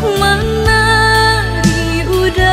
Menari udah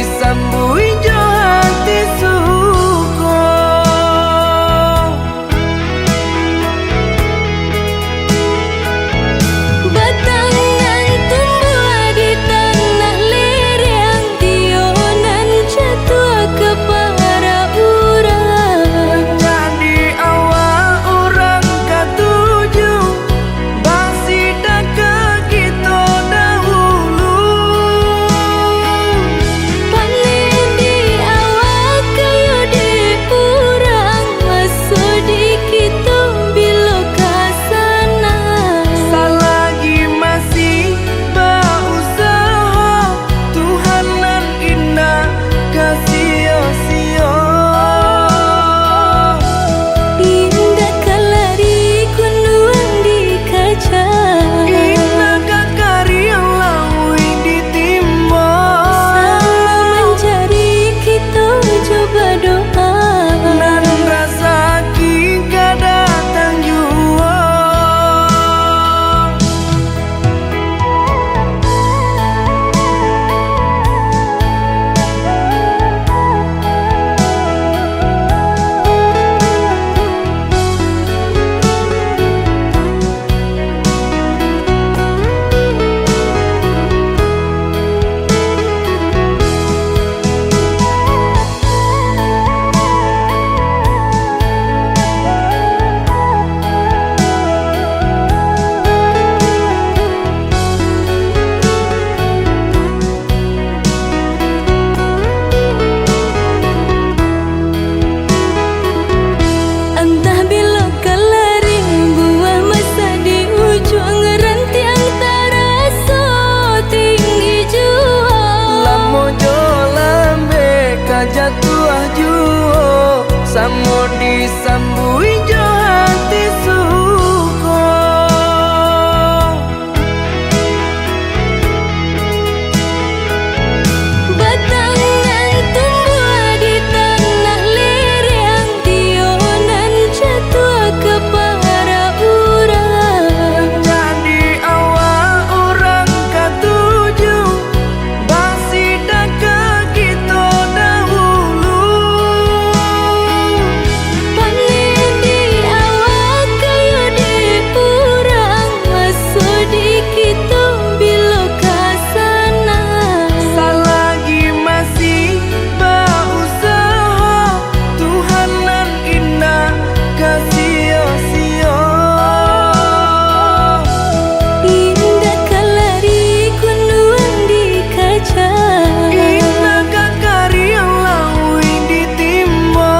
disambui jo hati suko. Batangan tumbuh di tanah lereng, tionan jatuh ke para urang. Jadi awal orang katuju basida ke kita dahulu. Panen di awal kayu di urang, masuk di kita bila kasana. Selagi masih berusaha, Tuhanan indah kasih-sia. Indah kalari kunduang di kaca, Indah kakari lawi ditimba. selalu mencari kita coba doa. Nan rasa ki kada datang jua. Entah bila kalari buah masa di ujung rantiang terasa tinggi jua. Lamo jo lambe kajatuh juo, samo disambui jo hati suko. Batangan tumbuh di tanah lereng, tionan jatuh ke para urang. Jadi awal orang katuju basida ke kita dahulu. Panen di awal kayu di urang, masuk di kita bila kasana. Selagi masih berusaha, Tuhanan indah kasih-sia. Indah kalari kunduang di kaca, Indah kakari lawi ditimba.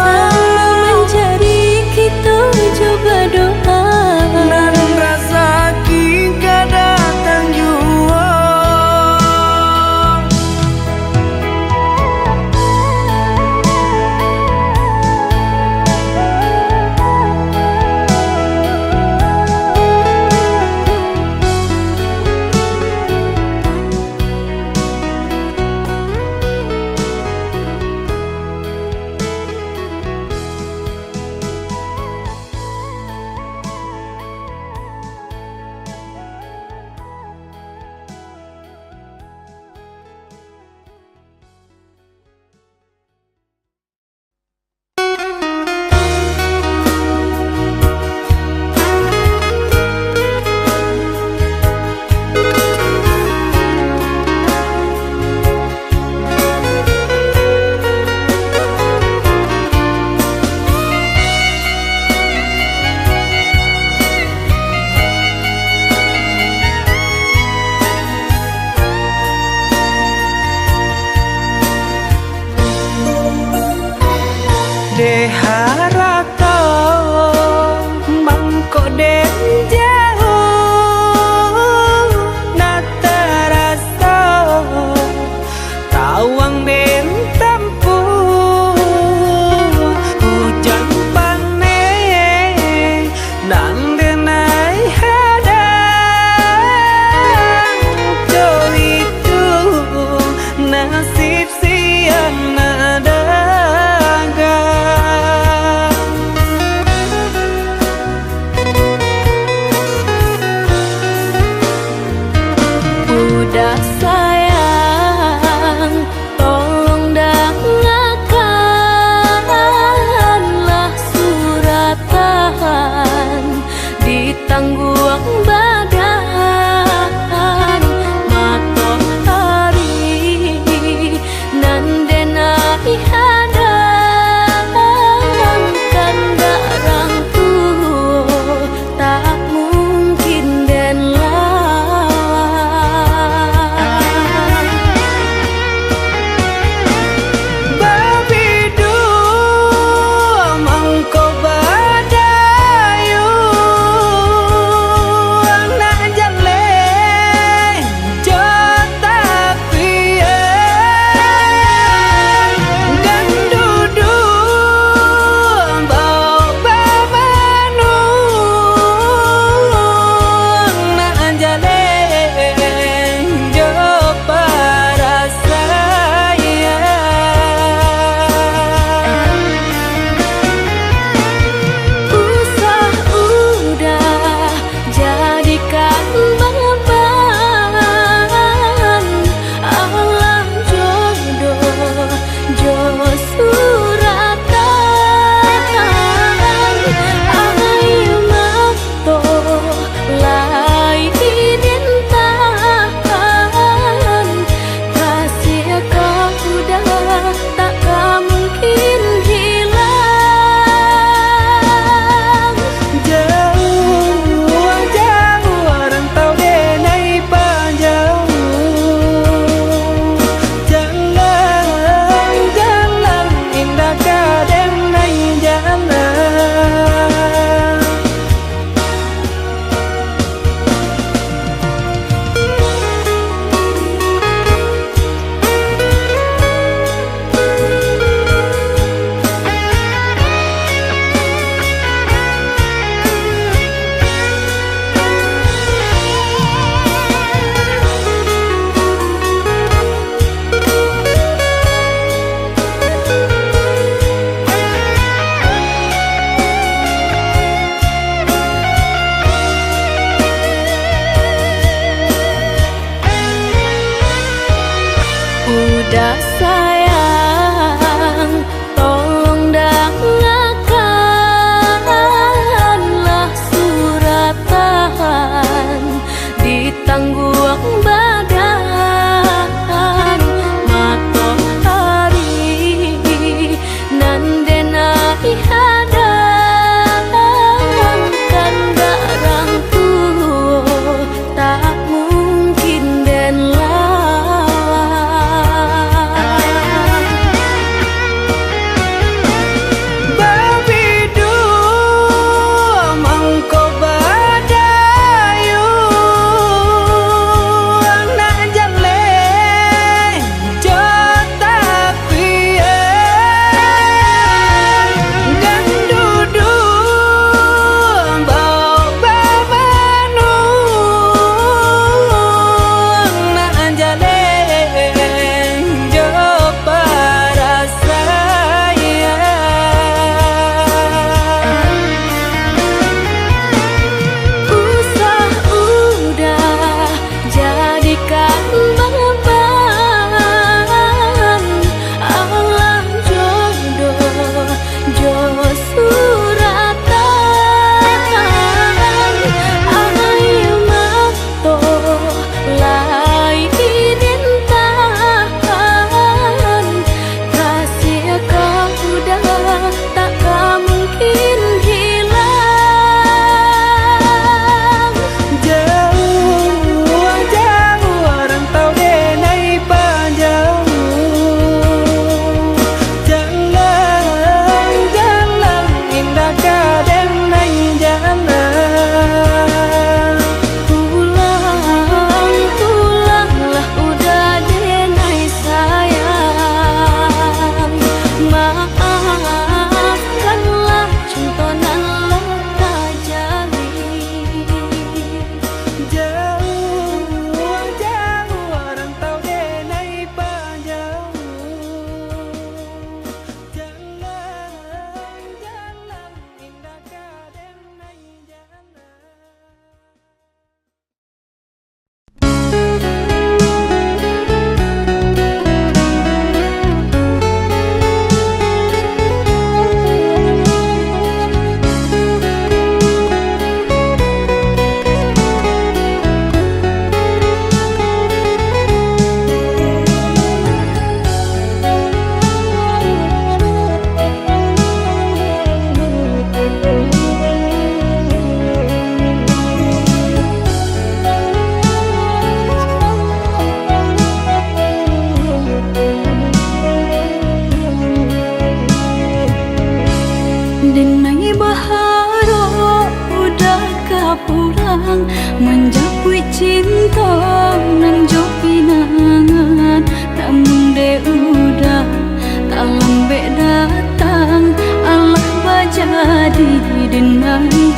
selalu mencari kita coba doa. Nan rasa ki kada datang jua. Deharata mangko den jauh na terasa tawang den tempuh hujan pane nang denai hadang jo itu nasib siang nadaga.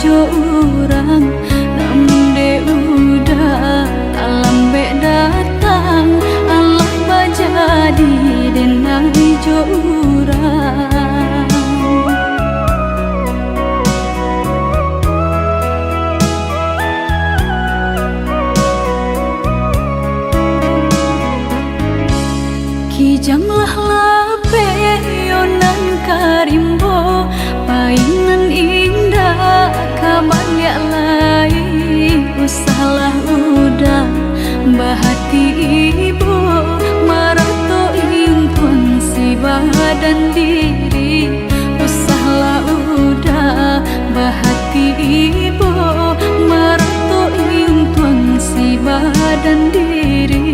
jo urang, namun de udah lambe datang, Allah bajadi denang jo urang. Kijanglah lape yonan karimbo, painan indah kaban ya lai, usahlah udah bahati ibu marato impun si badan diri, usahlah udah bahati ibu marato impun si badan diri.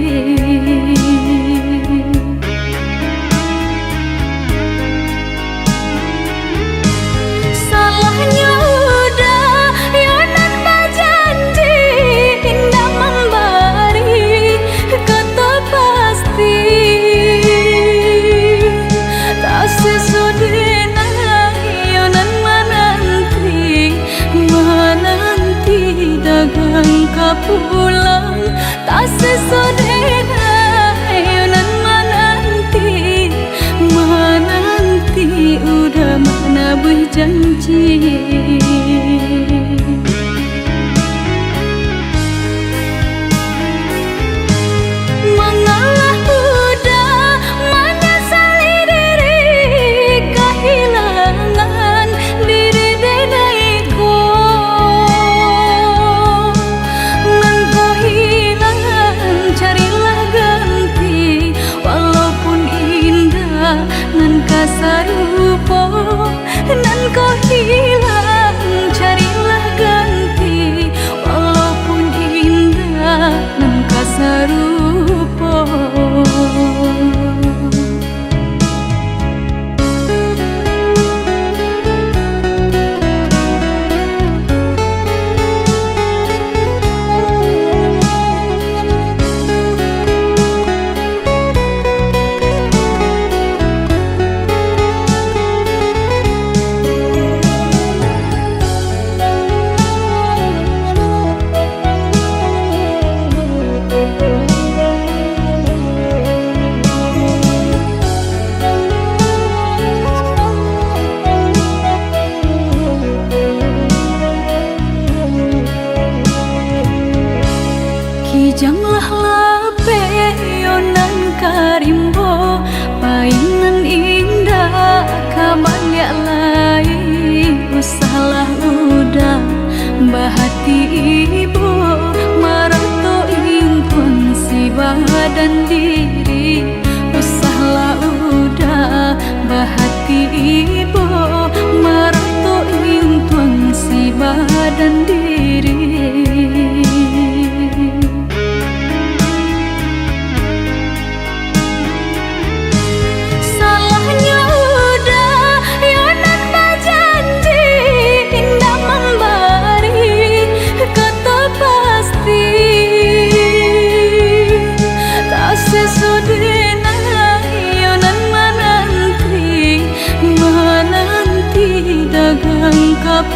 Pulang tak sesodena yonan menanti udah mana berjanji. Mengalah udah menyesali diri kehilangan diri denaiku. Nan kasarupo nan kau hilang, carilah ganti walaupun indah nan kasarupo. Kijanglah lape yonan karimbo, painan indah kaban ya lai, usahlah udah bahati ibu marato impun si badan diri, usahlah udah bahati ibu marato impun si badan diri.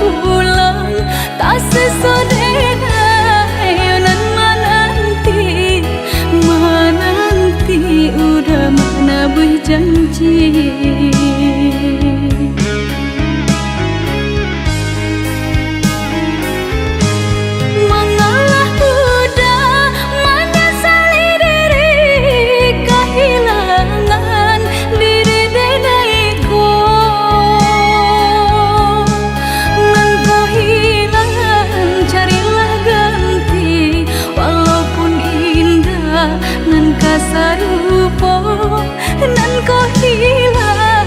Pulang tak sesodena yonan menanti udah mana berjanji. Mengalah udah menyesali diri kehilangan diri denaiku. Nan kasarupo nan kau hilang,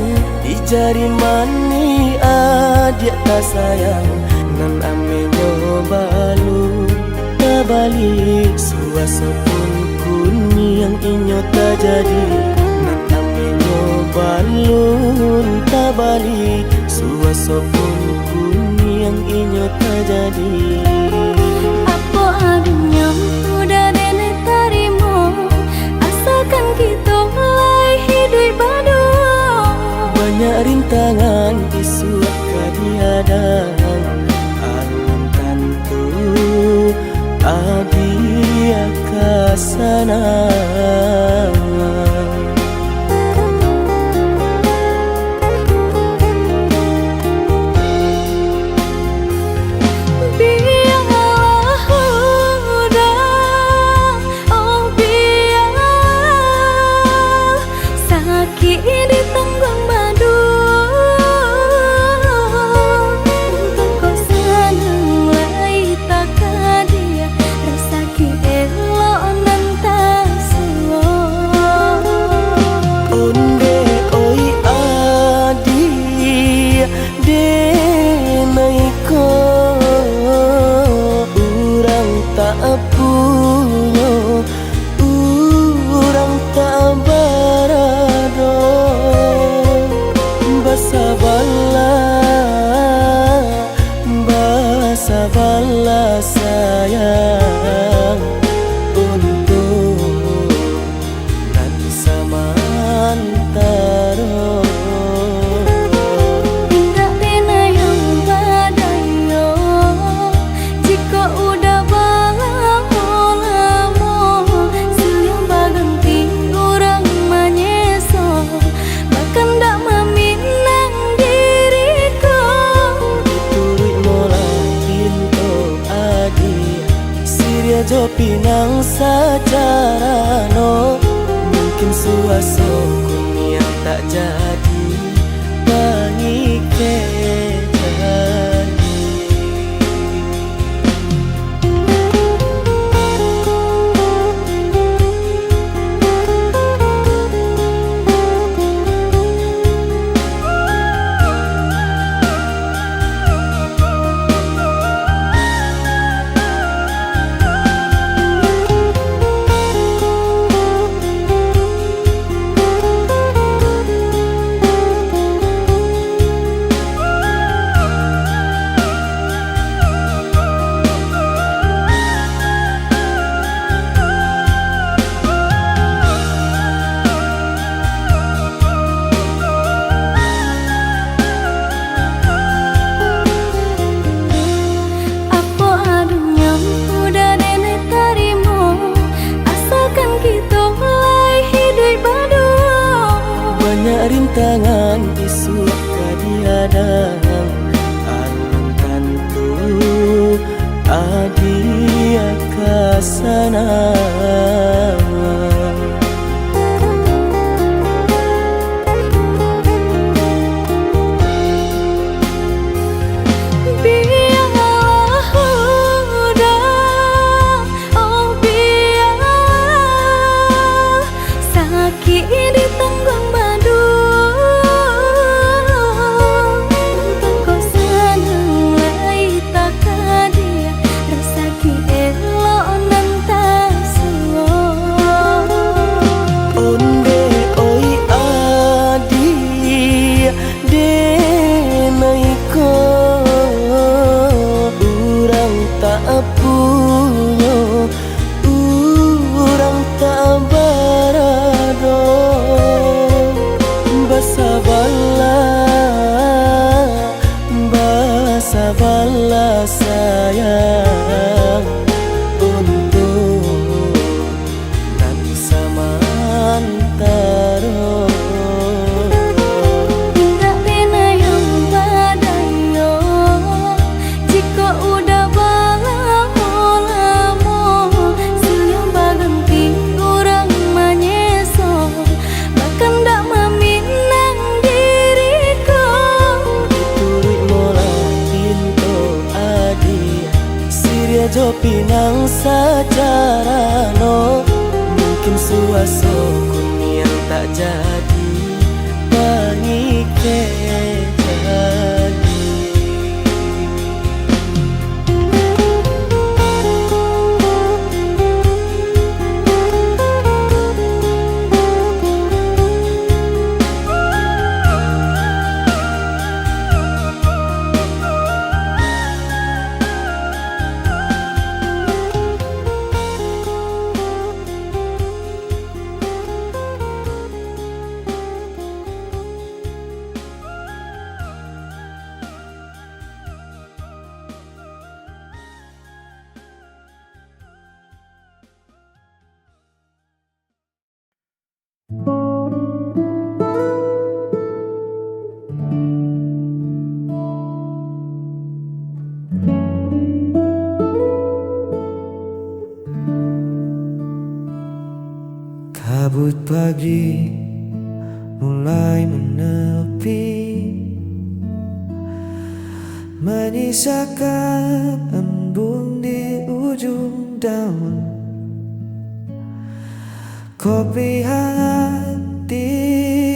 sayang di jari mani adik tak sayang nan ame nyobalu tabali suaso pun kuni yang inyo tak jadi nan ame nyobalu tabali suaso pun kuni yang inyo tak jadi. Apa adanya udah nenek tarimo asalkan kita mulai hidup baru. Banyak rintangan isu kadiadang alun tantu adia kasana. Sabarlah sayang untuk nan samantaro. Indah dena yang badayo jika udah lamo siang baganti orang manyeso bahkan dak meminang diriku. Turut mulai Siria jo pinang secara no mungkin suaso kuni yang tak jadi bangi rintangan isu kadiadang alun tantu adia kasana. Sabarlah sayang untuk nan samantaro. Indah dena yang badayo jika udah lamo siang baganti orang manyeso bahkan dak meminang diriku. Turut mulai Siria jo pinang secara no mungkin suaso kuni yang tak jadi bangi pagi mulai menepi, menyisakan embun di ujung daun. Kopi hangat di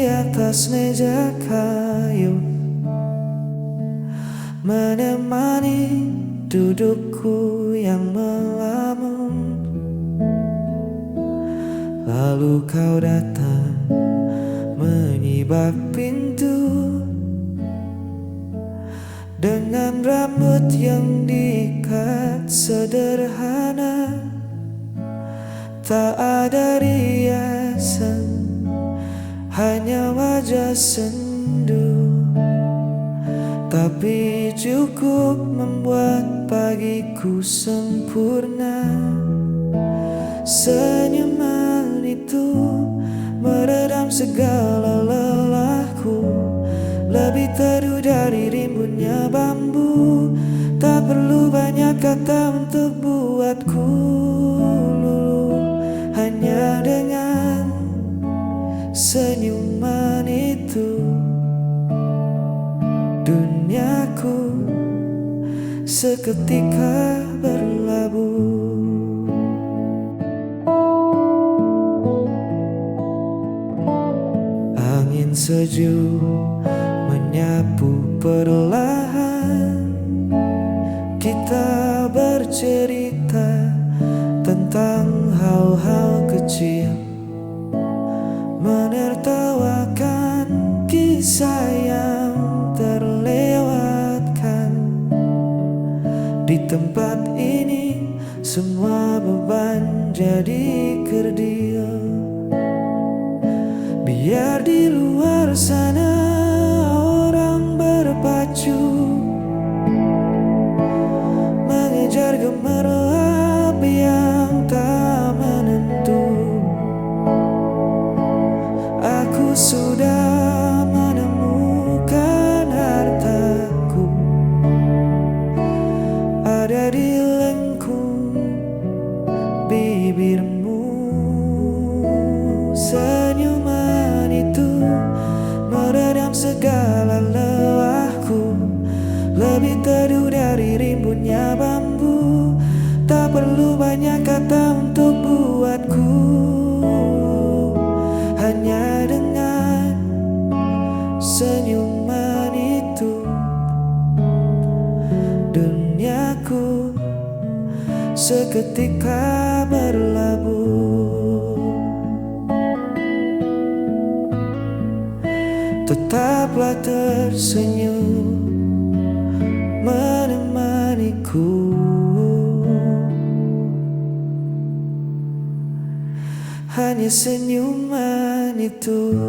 atas meja kayu menemani dudukku yang melamun. Lalu kau datang menyibak pintu dengan rambut yang diikat sederhana, tak ada riasan, hanya wajah sendu, tapi cukup membuat pagiku sempurna. Senyuman itu meredam segala lelahku, lebih teduh dari rimbunnya bambu. Tak perlu banyak kata untuk buatku luluh, hanya dengan senyuman itu duniaku seketika berlabuh. Angin sejuk menyapu perlahan, kita bercerita tentang hal-hal kecil, menertawakan kisah yang terlewatkan. Di tempat ini semua beban jadi kerdil. Biar di luar sana orang berpacu mengejar gemerlap yang tak menentu. Aku sudah menemukan hartaku, ada di lengkung bibirmu. Senyuman itu meredam segala lelahku, lebih teduh dari rimbunnya bambu. Tak perlu banyak kata untuk buatku, hanya dengan senyuman itu duniaku seketika berlabuh. Tetaplah tersenyum menemaniku, hanya senyuman itu.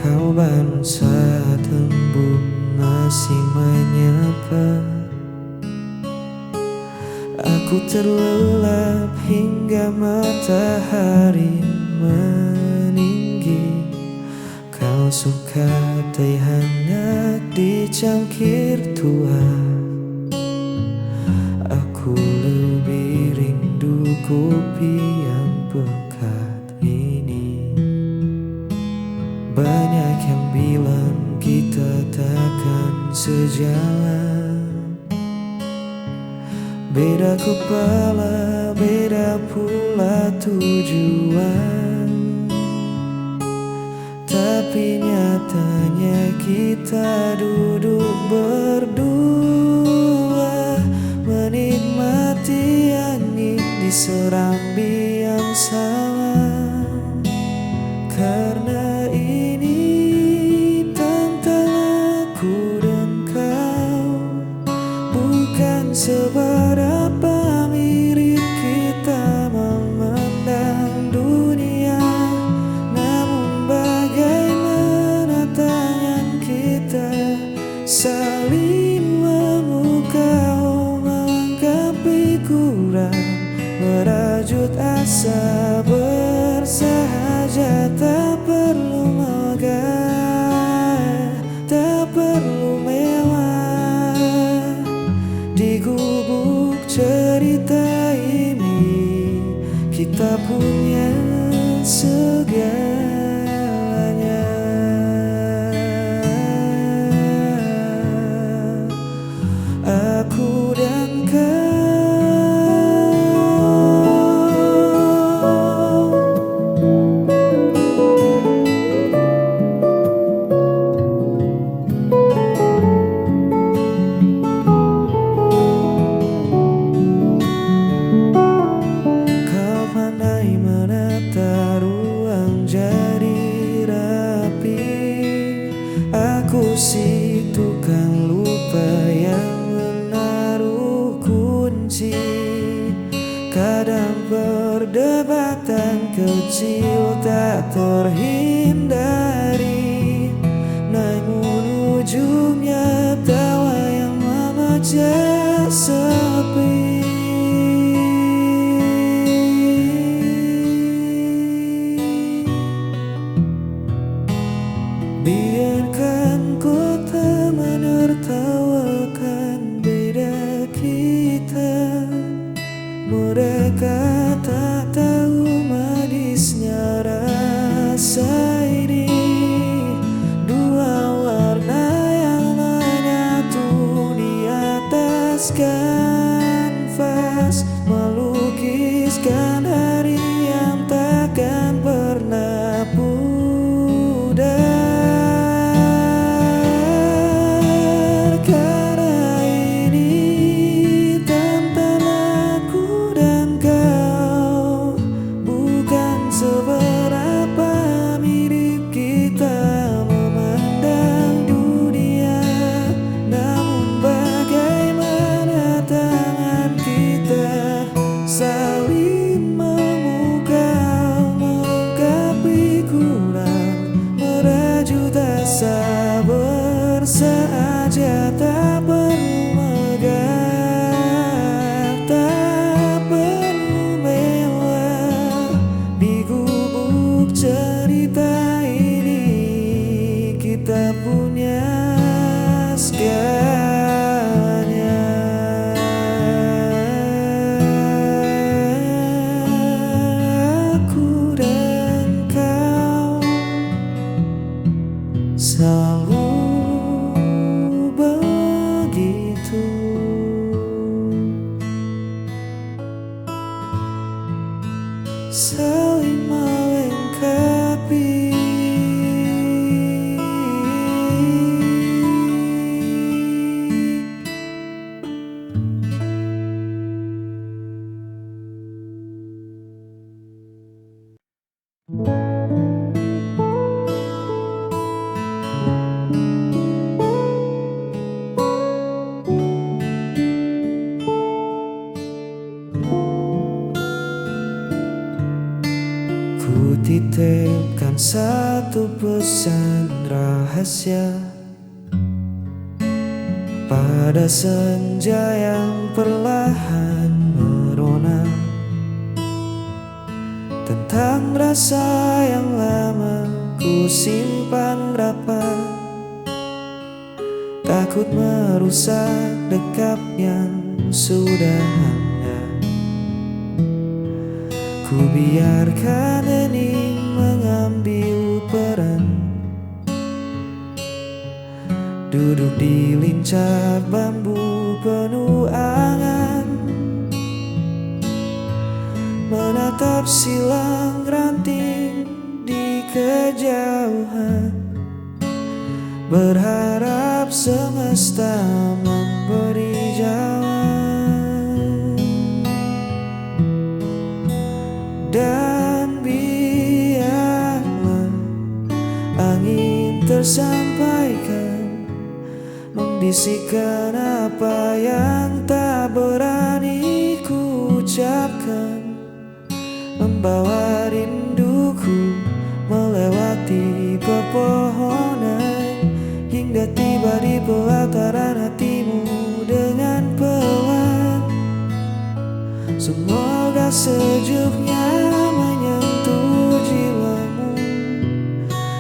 Kau bangun saat embun masih menyapa. Aku terlelap hingga matahari meninggi. Kau suka teh hangat di cangkir tua. Aku lebih rindu kopi yang pekat ini. Banyak yang bilang kita takkan sejalan, beda kepala, beda pula tujuan. Tapi nyatanya kita duduk berdua, menikmati angin di serambi yang sama. Karena ini tentang aku dan kau, bukan seberapa mirip kita memandang dunia. kita punya segalanya. Aku dan kau. Kau pandai menata ruang jadi rapi. Aku si tukang lupa yang menaruh kunci. Kadang perdebatan kecil tak terhindari, namun ujungnya tawa yang memecah sepi. Biarkan kota menertawakan beda kita. Mereka tak tahu manisnya rasa ini. Dua warna yang menyatu di atas kanvas, melukiskan hari yang takkan pernah pudar. Karena ini tantangan aku dan kau, bukan seberapa mirip kita memandang dunia, namun bagaimana tangan kita saling memukau, melengkapi kurang merajut asa bersaja. Tak perlu megah, tak perlu mewah. Di gubuk cerita ini kita punya segalanya. Aku dan kau selalu begitu. Saling melengkapi. Ku titipkan satu pesan rahasia pada senja yang perlahan merona, tentang rasa yang lama ku simpan rapat, takut merusak dekat yang sudah ada. Ku biarkan hening mengambil peran, duduk di lincah bambu penuh angan, menatap silang ranting di kejauhan, berharap semesta memberi jawaban. Dan biarlah angin tersampaikan, membisikkan apa yang tak berani ku ucapkan, membawa rinduku melewati pepohonan, hingga tiba di pelataran hatimu dengan pelan. Semoga sejuknya menyentuh jiwamu,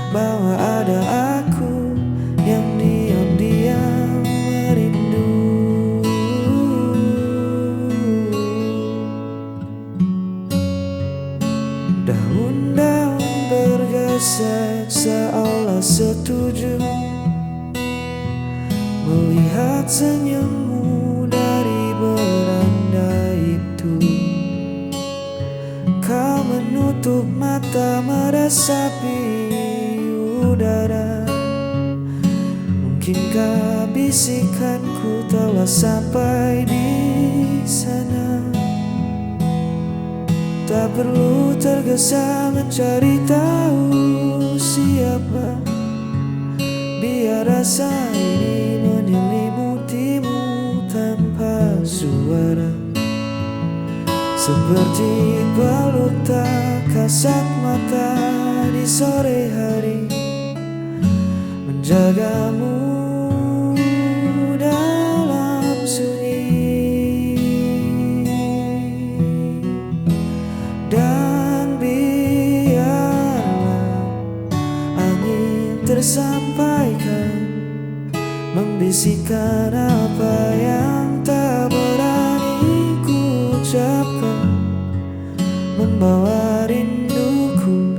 bahwa ada aku yang diam-diam merindu. lihat senyummu dari beranda itu. Kau menutup mata meresapi udara. Mungkinkah bisikanku telah sampai di sana? Tak perlu tergesa mencari tahu siapa. Biar rasa ini menyelimutimu tanpa suara. Seperti peluk tak kasat mata di sore hari, menjagamu dalam sunyi. Dan biarlah angin tersampaikan, membisikkan apa yang tak berani ku ucapkan, membawa rinduku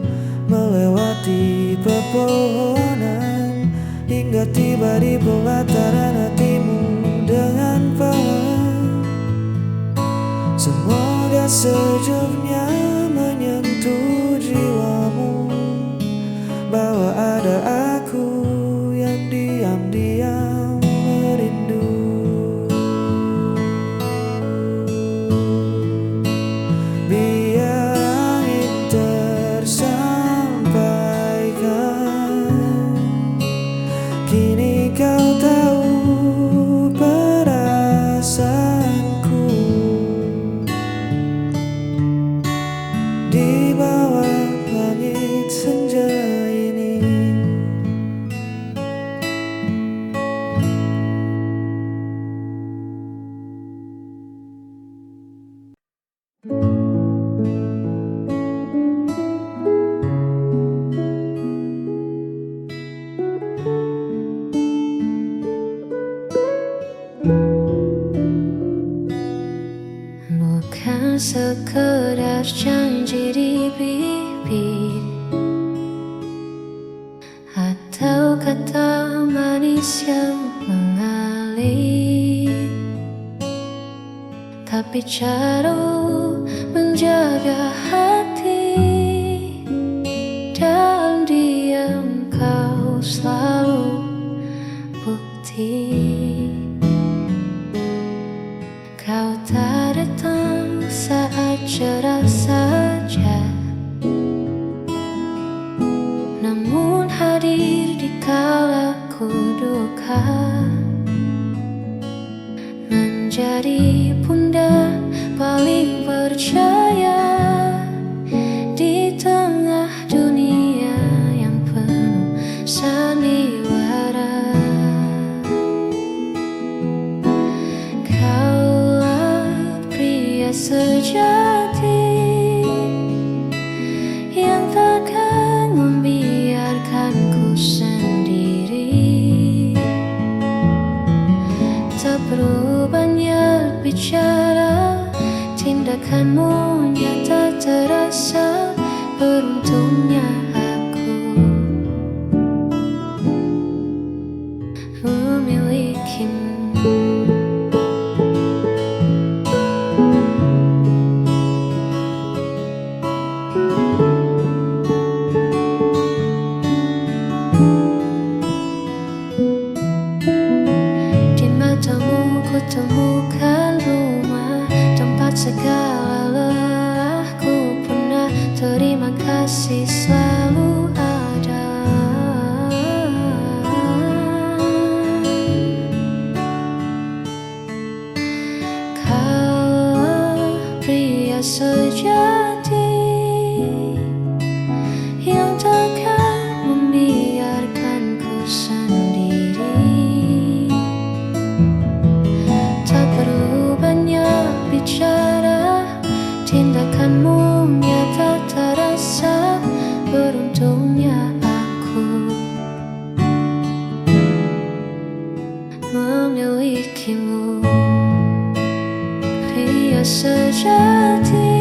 melewati pepohonan, hingga tiba di pelataran hatimu dengan pelan. Semoga sejuknya menyentuh jiwamu, bahwa ada aku yang diam-diam merindu. Biar angin tersampaikan, kini kau tahu perasaanku. Di bawah langit senja ini, bukan sekedar janji di bibir atau kata manis yang mengalir, tapi cara menjaga hati. Dalam diam kau selalu bukti. Kau tak datang saat cerah saja, namun hadir di kala ku duka, menjadi bunda paling percaya di tengah dunia yang penuh sandiwara. Sejati yang takkan membiarkanku sendiri. Tak perlu banyak bicara, tindakanmu nyata terasa. Beruntungnya aku memilikimu. Temukan rumah tempat segala lelahku pernah. Terima kasih selalu ada. Kau pria sejati yang takkan membiarkanku sendiri. Bicara, tindakanmu nyata terasa. Beruntungnya aku memilikimu, pria sejati.